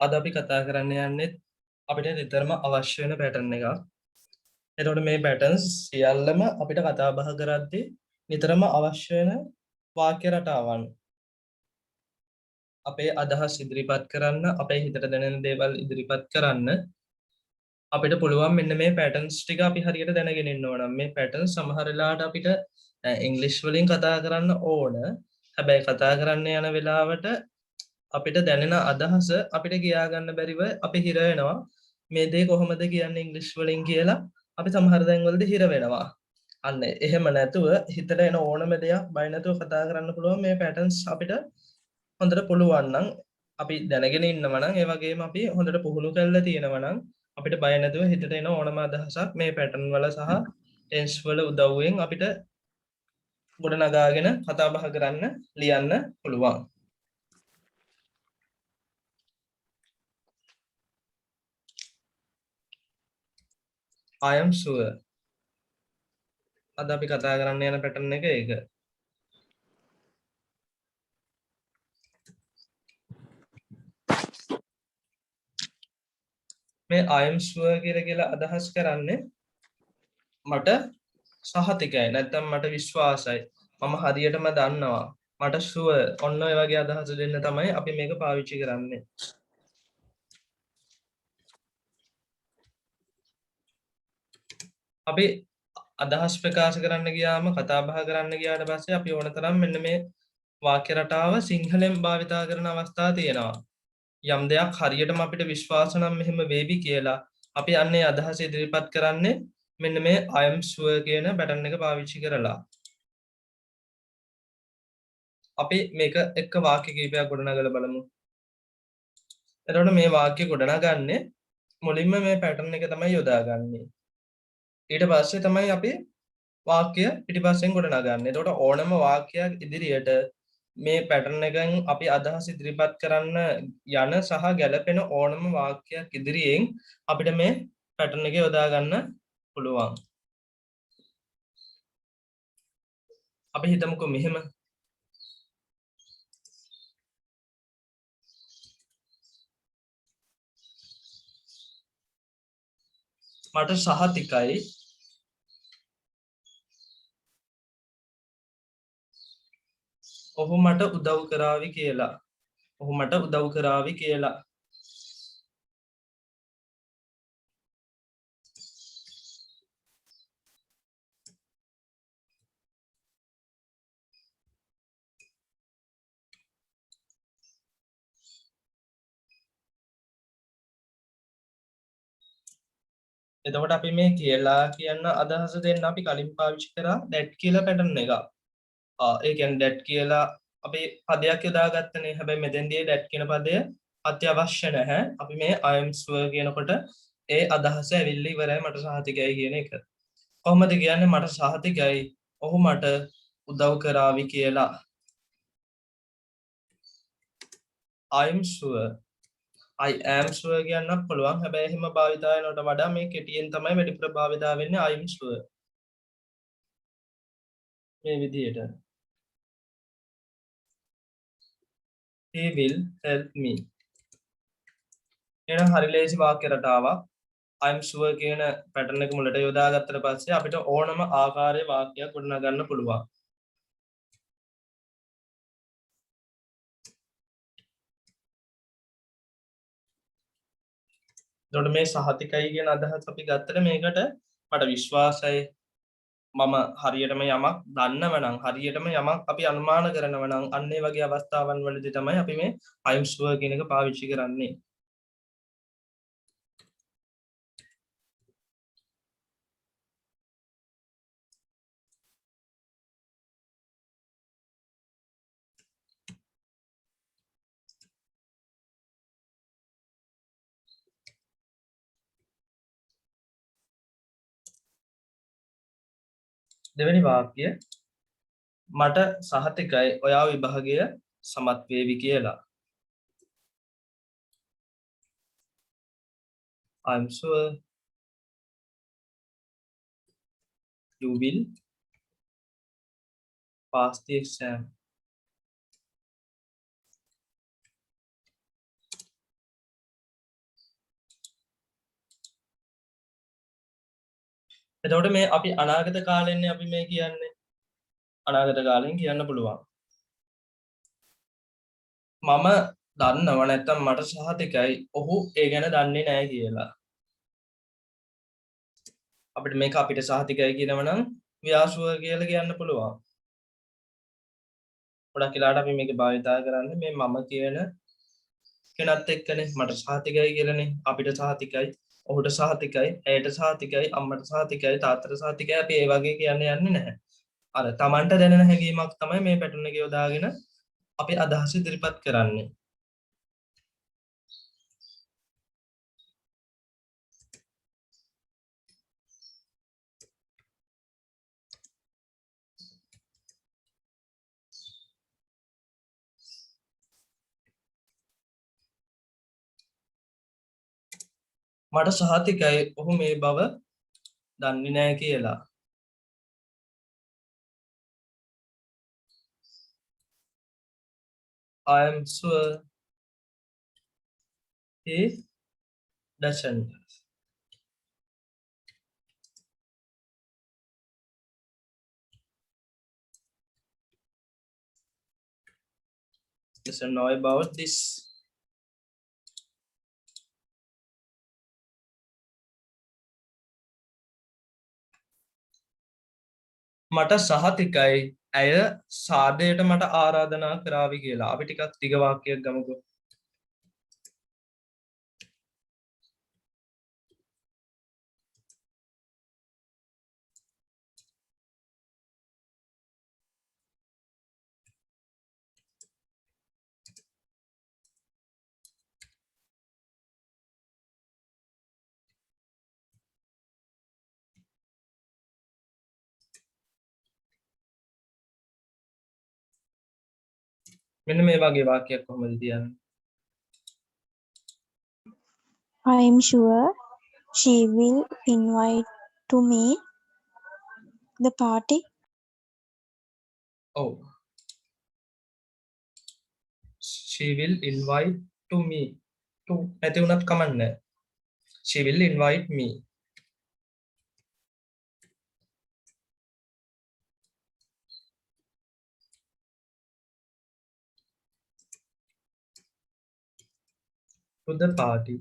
අද අපි කතා කරන්න යන්නේ අපිට නිතරම අවශ්‍ය වෙන පැටර්න් එකක්. එතකොට මේ පැටර්න්ස් සියල්ලම අපිට කතා බහ කරද්දී නිතරම අවශ්‍ය වෙන වාක්‍ය රටාවන්. අපේ අදහස් ඉදිරිපත් කරන්න, අපේ හිතට දැනෙන දේවල් ඉදිරිපත් කරන්න අපිට පුළුවන් මෙන්න මේ පැටර්න්ස් ටික අපි හරියට දැනගෙන ඉන්න ඕන. මේ පැටර්න් සමහර වෙලාවට අපිට ඉංග්‍රීසි වලින් කතා කරන්න ඕන. හැබැයි කතා කරන්න යන වෙලාවට අපිට දැනෙන අදහස අපිට කියා ගන්න බැරිව අපි හිර වෙනවා. මේ දේ කොහොමද කියන්නේ ඉංග්‍රීසි වලින් කියලා අපි සමහර දැන්වලදී හිර වෙනවා. අන්න එහෙම නැතුව හිතට එන ඕනම දෙයක් බය නැතුව කතා කරන්න පුළුවන් මේ පැටර්න්ස් අපිට හොඳට පුළුවන් නම් අපි දැනගෙන ඉන්නවා නම් ඒ වගේම අපි හොඳට පුහුණු කරලා තියෙනවා නම් අපිට බය නැතුව හිතට එන ඕනම අදහසක් මේ පැටර්න් වල සහ ටෙන්ස් වල උදව්වෙන් අපිට ගොඩනගාගෙන කතා බහ කරන්න ලියන්න පුළුවන්. I am sure. අද අපි කතා කරන්න යන පැටර්න් එක ඒක. මේ I am sure කියලා අදහස් කරන්නේ මට සහතිකයි නැත්නම් මට විශ්වාසයි. මම හරියටම දන්නවා. මට sure ඔන්න ඔය වගේ අදහස දෙන්න තමයි අපි මේක පාවිච්චි කරන්නේ. අපි අදහස් ප්‍රකාශ කරන්න ගියාම කතා බහ කරන්න ගියාට පස්සේ අපි ඕන තරම් මෙන්න මේ වාක්‍ය රටාව සිංහලෙන් භාවිතා කරන අවස්ථා තියෙනවා. යම් දෙයක් හරියටම අපිට විශ්වාස නම් මෙහෙම වේවි කියලා අපි අන්නේ අදහස ඉදිරිපත් කරන්නේ මෙන්න මේ I am sure කියන පැටර්න් එක පාවිච්චි කරලා. අපි මේක එක්ක වාක්‍ය කිහිපයක් ගොඩනගලා බලමු. එතකොට මේ වාක්‍ය ගොඩනගන්නේ මුලින්ම මේ පැටර්න් එක තමයි යොදාගන්නේ. ඊට පස්සේ තමයි අපි වාක්‍ය පිටිපස්සෙන් ගොඩනගන්නේ. එතකොට ඕනම වාක්‍යයක් ඉදිරියට මේ පැටර්න් එකෙන් අපි අදහස් ඉදිරිපත් කරන්න යන සහ ගැලපෙන ඕනම වාක්‍යයක් ඉදිරියෙන් අපිට මේ පැටර්න් එක යොදා ගන්න පුළුවන්. අපි හිතමුකෝ මෙහෙම මට සහතිකයි ඔහු මට උදව් කරાવી කියලා. ඔහු මට උදව් කරાવી කියලා. එතකොට අපි මේ කියලා කියන අදහස දෙන්න අපි කලින් පාවිච්චි කරා that කියලා පැටර්න් එක. ඒ කියන්නේ that කියලා අපි පදයක් යොදාගත්තනේ. හැබැයි මෙතෙන්දී that කියන පදය අත්‍යවශ්‍ය නැහැ. අපි මේ I am sure කියනකොට ඒ අදහස ඇවිල්ලා ඉවරයි මට සහතිකයි කියන එක. කොහොමද කියන්නේ මට සහතිකයි ඔහු මට උදව් කරાવી කියලා. I am sure I am sure කියන්නත් පුළුවන්. හැබැයි එහෙම භාවිතා වෙනවට වඩා මේ කෙටියෙන් තමයි වැඩිපුර භාවිතා වෙන්නේ I am sure. මේ විදිහට. He will help me. එහෙනම් හරි ලේසි වාක්‍ය රටාවක්. I am sure කියන පැටර්න් එක මුලට යොදාගත්තට පස්සේ අපිට ඕනම ආකාරයේ වාක්‍යයක් ගොඩනගන්න පුළුවන්. එතකොට මේ සහතිකයි කියන අදහස අපි ගත්තට මේකට මට විශ්වාසයි මම හරියටම යමක් දන්නව නම් හරියටම යමක් අපි අනුමාන කරනව නම් අන්න ඒ වගේ අවස්ථාවන් වලදී තමයි අපි මේ I am sure කියන එක පාවිච්චි කරන්නේ. දෙවෙනි වාක්‍යය මට සහතිකයි ඔයා විභාගය සමත් වේවි කියලා. I'm sure you will pass the exam. එතකොට මේ අපි අනාගත කාලෙන්නේ අපි මේ කියන්නේ අනාගත කාලෙන් කියන්න පුළුවන්. මම දන්නව නැත්තම් මට සහතිකයි ඔහු ඒ ගැන දන්නේ නැහැ කියලා. අපිට මේක අපිට සහතිකයි කියනවනම් ව්‍යාසුව කියලා කියන්න පුළුවන්. ගොඩක් වෙලාවට අපි මේක භාවිතා කරන්නේ මේ මම කියන කෙනත් එක්කනේ මට සහතිකයි කියලානේ අපිට සහතිකයි ඔහුට සහතිකයි ඇයට සහතිකයි අම්මට සහතිකයි තාත්තට සහතිකයි අපි ඒ වගේ කියන්නේ යන්නේ නැහැ. අර Tamanට දැනෙන හැඟීමක් තමයි මේ පැටර්න් එක යොදාගෙන අපි අදහස ඉදිරිපත් කරන්නේ. මට සහතිකයි ඔහු මේ බව දන්නේ නැහැ කියලා. I am sure he doesn't. Doesn't know about this. මට සහතිකයි ඇය සාදයට මට ආරාධනා කරાવી කියලා. අපි ටිකක් දිග වාක්‍යයක් ගමුකෝ. මෙන්න මේ වගේ වාක්‍යයක් කොහොමද තියන්නේ? I am sure she will invite to me the party. ඔව්. She will invite to me. to නැති වුණත් කමක් නැහැ. She will invite me. to the party.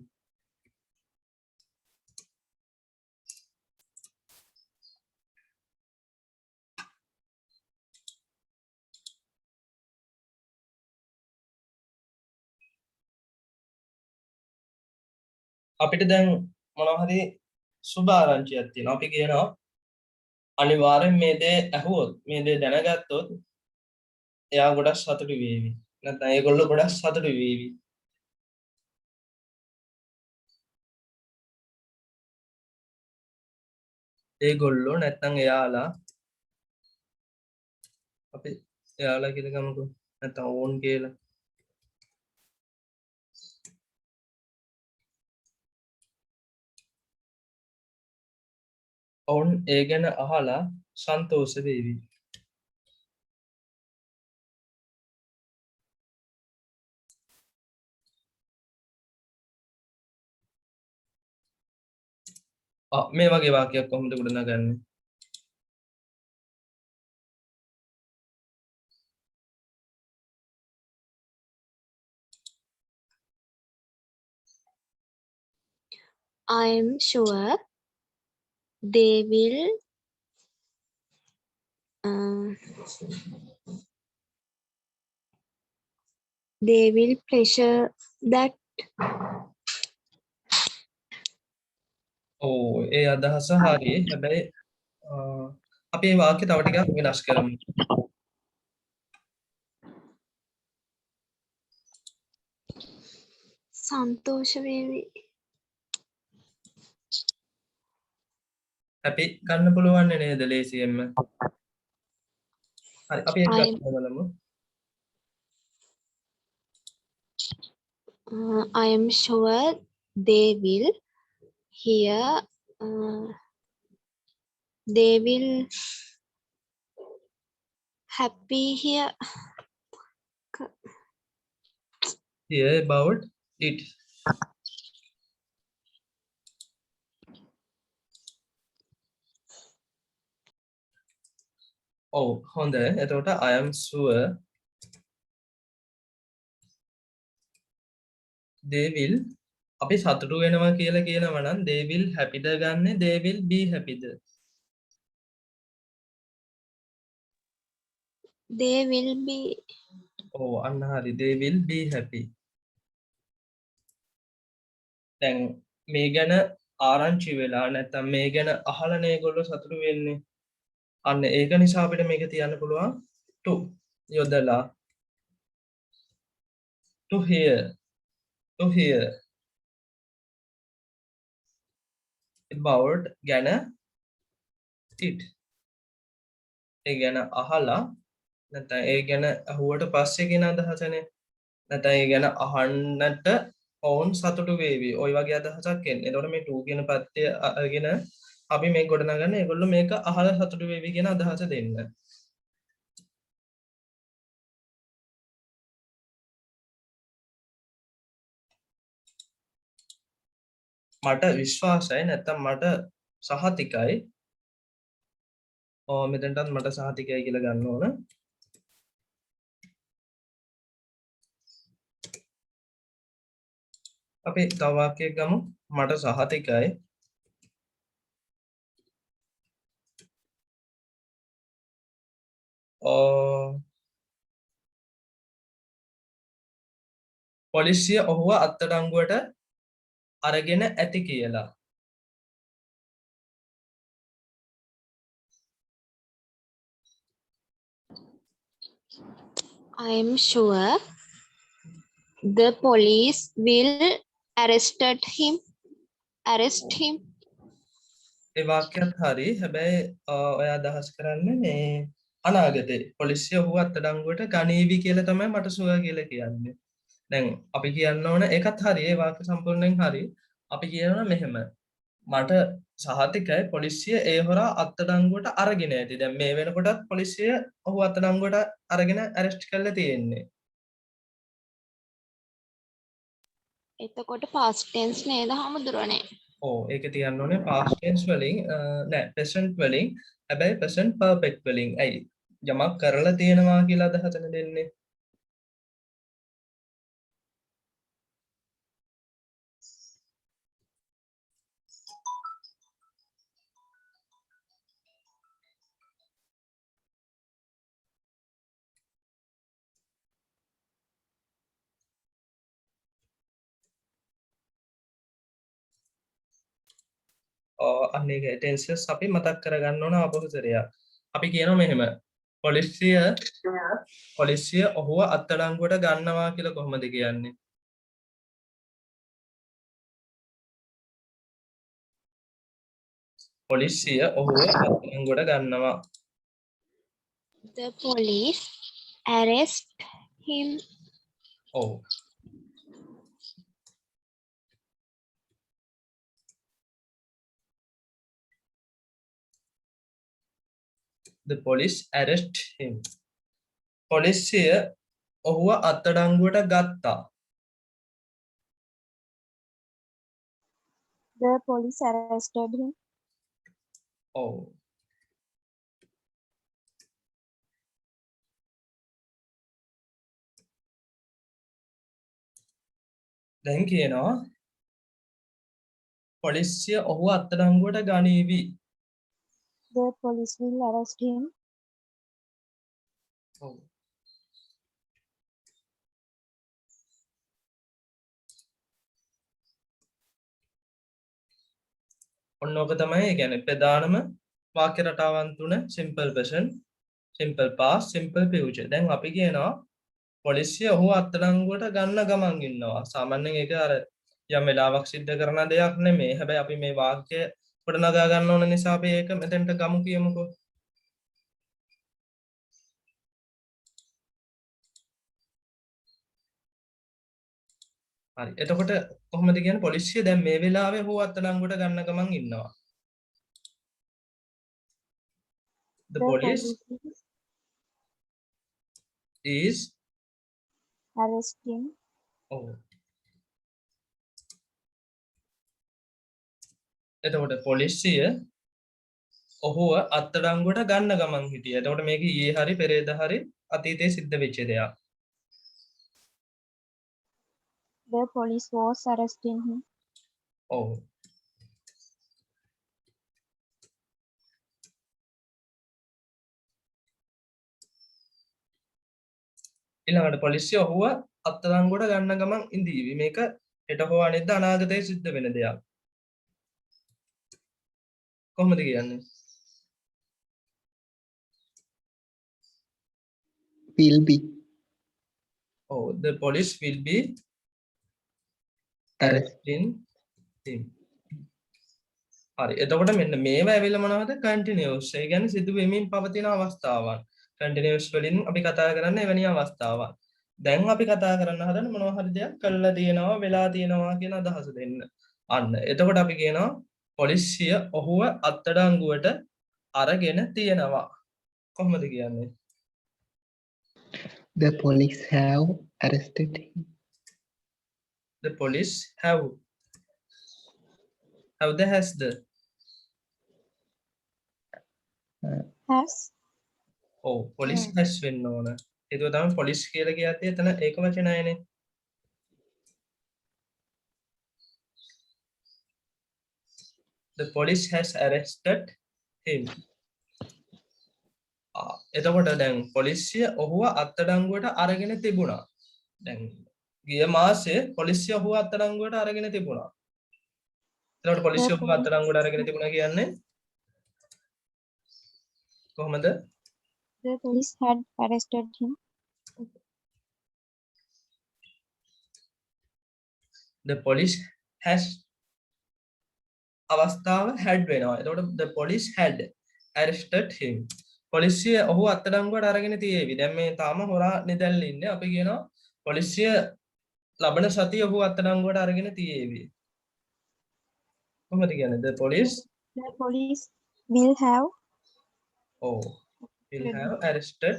අපිට දැන් මොනවා හරි සුබ ආරංචියක් තියෙනවා. අපි කියනවා අනිවාර්යෙන් මේ දේ ඇහුවොත් මේ දේ දැනගත්තොත් එයා ගොඩක් සතුටු වේවි. නැත්නම් ඒගොල්ලෝ ගොඩක් සතුටු වේවි. ඒගොල්ලෝ නැත්නම් එයාලා අපි එයාලා කියලා ගමුකෝ. නැත්නම් ඕන් කියලා. ඔවුන් ඒ ගැන අහලා සන්තෝෂ වේවි. මේ වගේ වාක්‍යයක් කොහොමද ගොඩනගන්නේ? I am sure they will pleasure that. ඔව් ඒ අදහස හරියි. හැබැයි අපි මේ වාක්‍ය තව ටිකක් වෙනස් කරමු. සන්තෝෂ වේවි. අපි ගන්න පුළුවන් නේද ලේසියෙන්ම? හරි අපි ඒක බලමු. I am sure they will hear they will happy hear about it. ඔව් හොඳයි. එතකොට I am sure they will අපි සතුටු වෙනවා කියලා කියනවා නම් they will happy ද ගන්නෙ they will be happy the? They will be. ඔව් අන්න හරි they will be happy. දැන් මේ ගැන ආරංචි වෙලා නැත්නම් මේ ගැන අහලානේ ඒගොල්ලෝ සතුටු වෙන්නේ. අන්න ඒක නිසා අපිට මේක තියන්න පුළුවන් to යොදලා to hear about ගැන it. ඒ ගැන අහලා නැත්නම් ඒ ගැන අහුවට පස්සේ කියන අදහසනේ. නැත්නම් ඒ ගැන අහන්නට ඔවුන් සතුටු වේවි. ওই වගේ අදහසක් එන්නේ. එතකොට මේ to කියන පත්‍ය අරගෙන අපි මේක ගොඩනගන්නේ ඒගොල්ලෝ මේක අහලා සතුටු වේවි කියන අදහස දෙන්න. මට විශ්වාසයි නැත්නම් මට සහතිකයි. මෙතනටත් මට සහතිකයි කියලා ගන්න ඕන. අපි තව වාක්‍යයක් ගමු. මට සහතිකයි පොලිසිය ඔහුව අත්අඩංගුවට අරගෙන ඇති කියලා. I am sure the police will arrest him. ඒ වාක්‍යයත් හරි. හැබැයි ඔයා අදහස් කරන්නේ මේ අනාගතේ පොලිසිය ඔහුව අත්අඩංගුවට ගනීවි කියලා තමයි මට සුවර් කියලා කියන්නේ. දැන් අපි කියන්න ඕන ඒකත් හරි. ඒ වාක්‍ය සම්පූර්ණයෙන් හරි. අපි කියනවා මෙහෙම. මට සහතිකයි පොලිසිය ඒ හොරා අත්අඩංගුවට අරගෙන ඇති. දැන් මේ වෙනකොටත් පොලිසිය ඔහු අත්අඩංගුවට අරගෙන ඇරෙස්ට් කරලා තියෙන්නේ. එතකොට past tense නේද හමුදුරනේ? ඔව් ඒක තියන්න ඕනේ past tense වලින් නෑ present වලින්. හැබැයි present perfect වලින්. ඇයි? යමක් කරලා තියෙනවා කියලා අදහසන දෙන්නේ. අන්න ඒක ටෙන්සස් අපි මතක් කරගන්න ඕන අපොසිටරයක්. අපි කියනවා මෙහෙම. පොලිසිය ඔහුව අත්අඩංගුවට ගන්නවා කියලා කොහොමද කියන්නේ? පොලිසිය ඔහුව අත්අඩංගුවට ගන්නවා. The police arrest him. ඔව්. The police arrest him. පොලිසිය ඔහුව අත්අඩංගුවට ගත්තා. The police arrested him. ඔව්. දැන් කියනවා පොලිසිය ඔහුව අත්අඩංගුවට ගනීවි. The police will arrest him. ඔව්. ඔන්න ඔක තමයි ඒ කියන්නේ ප්‍රධානම වාක්‍ය රටාවන් තුන simple present, simple past, simple future. දැන් අපි කියනවා පොලිසිය ඔහුව අත්අඩංගුවට ගන්න ගමන් ඉන්නවා. සාමාන්‍යයෙන් ඒක අර යම් වෙලාවක් සිද්ධ කරන දෙයක් නෙමෙයි. හැබැයි අපි මේ වාක්‍ය ගොඩනගා ගන්න ඕන නිසා අපි ඒක මෙතෙන්ට ගමු කියමුකෝ. හරි. එතකොට කොහොමද කියන්නේ පොලිසිය දැන් මේ වෙලාවේ ඔහුව අත්අඩංගුවට ගන්න ගමන් ඉන්නවා. The police is arresting. ඔව්. එතකොට පොලිසිය ඔහුව අත්අඩංගුවට ගන්න ගමන් හිටියා. එතකොට මේක ඊයේ හරි පෙරේද හරි අතීතයේ සිද්ධ වෙච්ච දෙයක්. The police was arresting him. ඔව්. ඊළඟට පොලිසිය ඔහුව අත්අඩංගුවට ගන්න ගමන් ඉඳීවි. මේක හෙට හෝ අනිද්දා අනාගතයේ සිද්ධ වෙන දෙයක්. කොහොමද කියන්නේ? will be Oh, the police will be arresting him. හරි. එතකොට මෙන්න මේවා ඇවිල්ලා මොනවද? continuous. ඒ කියන්නේ සිදු වෙමින් පවතින අවස්ථාවන්. continuous වලින් අපි කතා කරන්නේ එවැනි අවස්ථාවන්. දැන් අපි කතා කරන්න හදන මොනවා හරි දෙයක් කළා තියෙනවා, වෙලා තියෙනවා කියන අදහස දෙන්න. අන්න. එතකොට අපි කියනවා පොලිසිය ඔහුව අත්අඩංගුවට අරගෙන තියෙනවා. කොහොමද කියන්නේ? the police have arrested him. The police have the has the Has ඔව් police has වෙන්න ඕන. ඒක තමයි police කියලා කියද්දී එතන ඒක වචනයනේ. The police has arrested him. එතකොට දැන් පොලිසිය ඔහුව අත්අඩංගුවට අරගෙන තිබුණා. දැන් ගිය මාසේ පොලිසිය ඔහුව අත්අඩංගුවට අරගෙන තිබුණා. එතකොට පොලිසිය ඔහුව අත්අඩංගුවට අරගෙන තිබුණා කියන්නේ කොහොමද? the police had arrested him. The police has අවස්ථාව had වෙනවා. එතකොට the police had arrested him. පොලිසිය ඔහු අත්අඩංගුවට අරගෙන තියේවි. දැන් මේ තාම හොරා නිදැල්ල ඉන්නේ. අපි කියනවා පොලිසිය ලබන සතිය ඔහු අත්අඩංගුවට අරගෙන තියේවි. කොහොමද කියන්නේ? The police The police will have will have arrested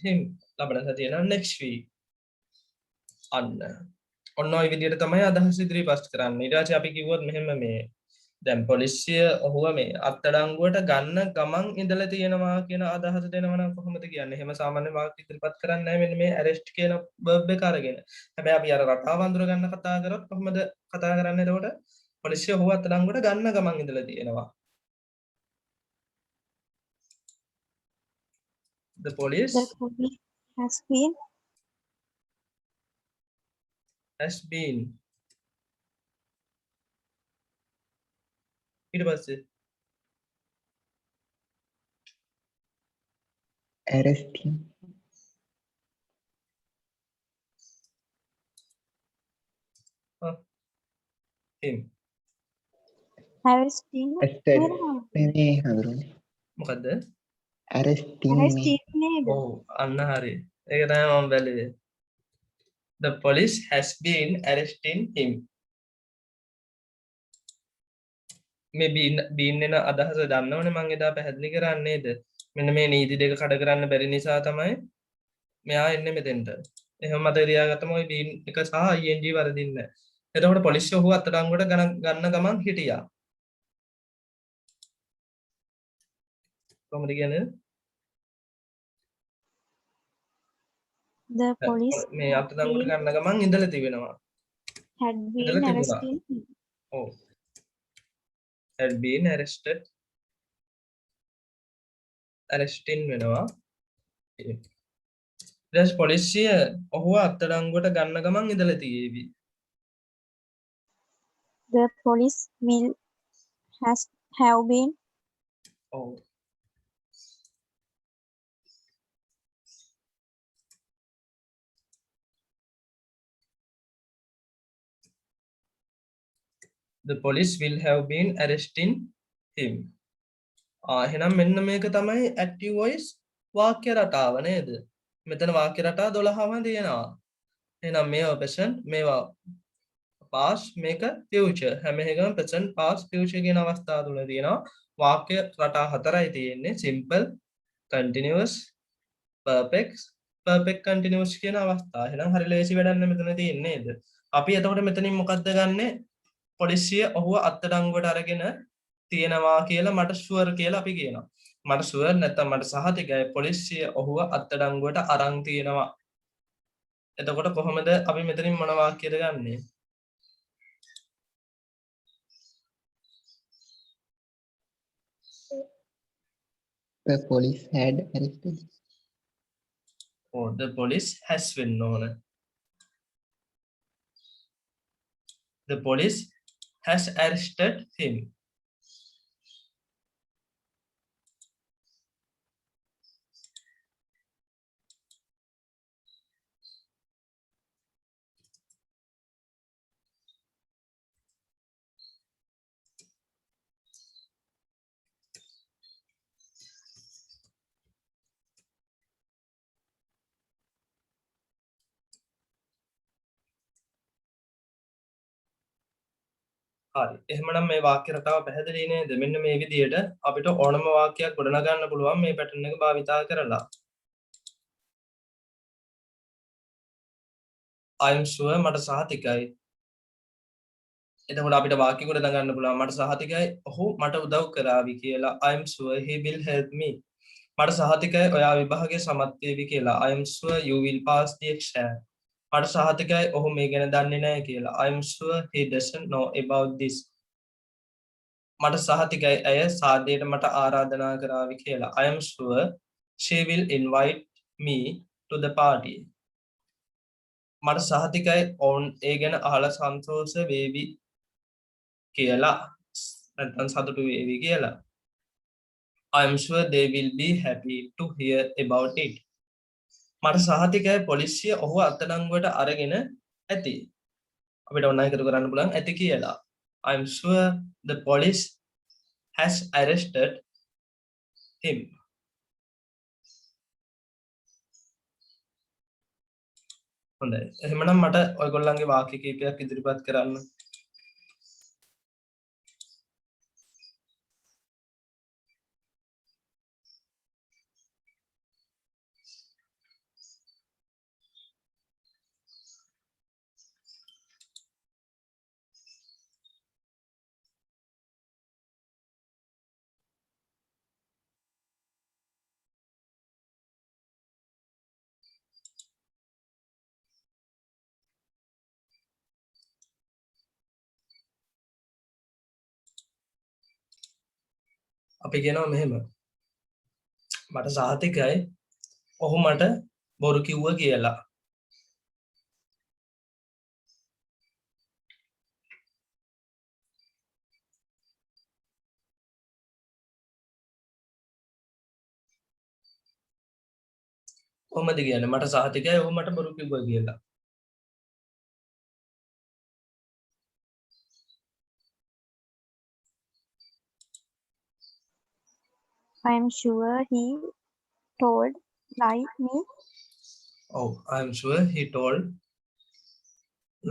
him. ලබන සතිය නම් next week. අන්න. ඔන්න ඔය විදිහට තමයි අදහස් ඉදිරිපත් කරන්නේ. ඊට පස්සේ අපි කිව්වොත් මෙහෙම මේ දැන් පොලිසිය ඔහුව මේ අත්අඩංගුවට ගන්න ගමන් ඉඳලා තියෙනවා කියන අදහස දෙනවා නම් කොහොමද කියන්නේ? එහෙම සාමාන්‍ය වාක්‍ය ඉදිරිපත් කරන්නේ නැහැ මෙන්න මේ arrest කියන verb එක අරගෙන. හැබැයි අපි අර රටාව අඳුර ගන්න කතා කරොත් කොහොමද කතා කරන්නේ එතකොට? පොලිසිය ඔහුව අත්අඩංගුවට ගන්න ගමන් ඉඳලා තියෙනවා. The police The police has been ඊට පස්සේ arresting him arresting arrested මේ හඳුරන්නේ මොකද්ද? arresting arresting නේද? ඔව් අන්න හරි. ඒක තමයි මම බැලුවේ. The police has been arresting him. මේ බීන් එන අදහස දන්නවනේ මම එදා පැහැදිලි කරන්නේ නේද? මෙන්න මේ නීති දෙක කඩ කරන්න බැරි නිසා තමයි මෙයා එන්නේ මෙතෙන්ට. එහෙම මතක තියාගත්තම ওই බීන් එක සහ ing වරදින්නේ නැහැ. එතකොට පොලිසිය ඔහුව අත්අඩංගුවට ගන්න ගමන් හිටියා. කොහොමද කියන්නේ? The police මේ අත්අඩංගුවට ගන්න ගමන් ඉඳලා තිබෙනවා. had been ඉඳලා තිබුණා. arresting him. ඔව්. had been arresting වෙනවා. ඊට පොලිසිය ඔහුව අත්අඩංගුවට ගන්න ගමන් ඉඳලා තියේවි. The police will have been ඔව්. The police will have been arresting him. එහෙනම් මෙන්න මේක තමයි active voice වාක්‍ය රටාව නේද? මෙතන වාක්‍ය රටා 12ම තියෙනවා. එහෙනම් මේවා present, මේවා past, මේක future. හැම එකම present, past, future කියන අවස්ථා තුන තියෙනවා. වාක්‍ය රටා හතරයි තියෙන්නේ. simple, continuous, perfect continuous කියන අවස්ථා. එහෙනම් හරි ලේසි වැඩක් නෙමෙතන තියෙන්නේ නේද? අපි එතකොට මෙතනින් මොකක්ද ගන්නෙ? පොලිසිය ඔහුව අත්අඩංගුවට අරගෙන තියෙනවා කියලා මට ෂුවර් කියලා අපි කියනවා. මට ෂුවර් නැත්නම් මට සහතිකයි පොලිසිය ඔහුව අත්අඩංගුවට අරන් තියෙනවා. එතකොට කොහොමද අපි මෙතනින් මොන වාක්‍යද ගන්නෙ? The police had arrested. Oh, the police has වෙන්න ඕන. The police has arrested him. හරි. එහෙමනම් මේ වාක්‍ය රටාව පැහැදිලි නේද? මෙන්න මේ විදිහට අපිට ඕනම වාක්‍යයක් ගොඩනගන්න පුළුවන් මේ පැටර්න් එක භාවිතා කරලා. I'm sure මට සහතිකයි. එතකොට අපිට වාක්‍ය ගොඩනගන්න පුළුවන් මට සහතිකයි ඔහු මට උදව් කරાવી කියලා. I'm sure he will help me. මට සහතිකයි ඔයා විභාගයේ සමත් වේවි කියලා. I'm sure you will pass the exam. මට සහතිකයි ඔහු මේ ගැන දන්නේ නැහැ කියලා. I'm sure he doesn't know about this. මට සහතිකයි ඇය සාදයට මට ආරාධනා කරાવી කියලා. I am sure she will invite me to the party. මට සහතිකයි ඔවුන් ඒ ගැන අහලා සන්තෝෂ වේවි කියලා. නැත්නම් සතුටු වේවි කියලා. I am sure they will be happy to hear about it. මට සහතිකයි පොලිසිය ඔහුව අත්අඩංගුවට අරගෙන ඇති. අපිට ඔන්න එකතු කරන්න පුළුවන් ඇති කියලා. I am sure the police has arrested him. හොඳයි. එහෙමනම් මට ඔයගොල්ලන්ගේ වාක්‍ය කීපයක් ඉදිරිපත් කරන්න. අපි කියනවා මෙහෙම. මට සහතිකයි ඔහු මට බොරු කිව්වා කියලා. කොහොමද කියන්නේ? මට සහතිකයි ඔහු මට බොරු කිව්වා කියලා. I'm sure he told lie me. Oh, I'm sure he told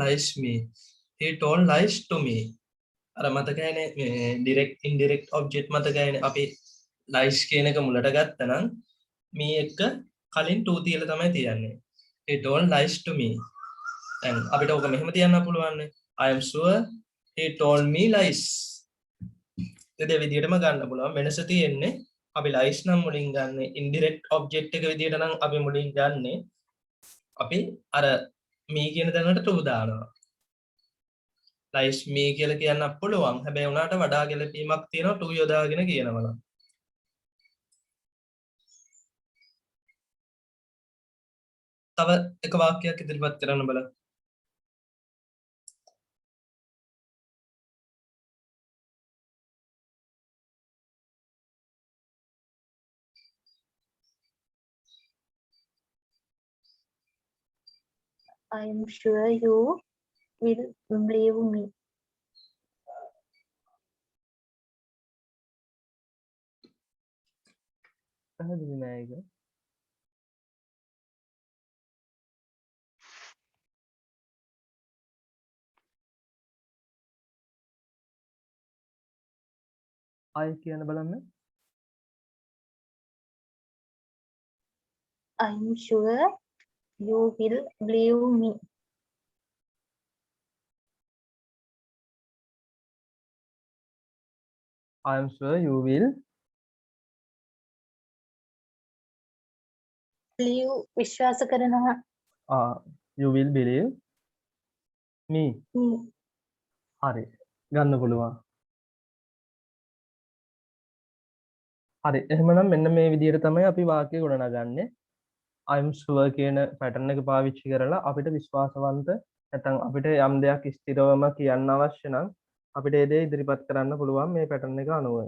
lies me. He told lies to me. අර මතකයිනේ මේ direct indirect object මතකයිනේ අපි lies කියන එක මුලට ගත්තනම් me එක කලින් to තියලා තමයි තියන්නේ. He told lies to me. දැන් අපිට ඕක මෙහෙම තියන්න පුළුවන් නේ. I am sure he told me lies. දෙවිදිහටම ගන්න පුළුවන්. වෙනස තියෙන්නේ අපි lies නම් මුලින් ගන්න indirect object එක විදිහට නම් අපි මුලින් ගන්නෙ අපි අර me කියන දැනට to දානවා. lies me කියලා කියන්න පුළුවන්. හැබැයි උනාට වඩා ගැළපීමක් තියෙනවා to යොදාගෙන කියනවා නම්. තව එක වාක්‍යයක් ඉදිරිපත් කරන්න බලන්න. I am sure you will believe me. පැහැදිලි නෑ ඒක. ආයෙ කියන්න බලන්න. I am sure you will believe me. I am sure you will ලියු විශ්වාස කරනවා. you will believe me. හරි. ගන්න පුළුවන්. හරි. එහෙමනම් මෙන්න මේ විදිහට තමයි අපි වාක්‍ය ගොඩනගන්නේ. I am sure කියන pattern එක පාවිච්චි කරලා අපිට විශ්වාසවන්ත නැත්නම් අපිට යම් දෙයක් ස්ථිරවම කියන්න අවශ්‍ය නම් අපිට ඒ දේ ඉදිරිපත් කරන්න පුළුවන් මේ pattern එක අනුව.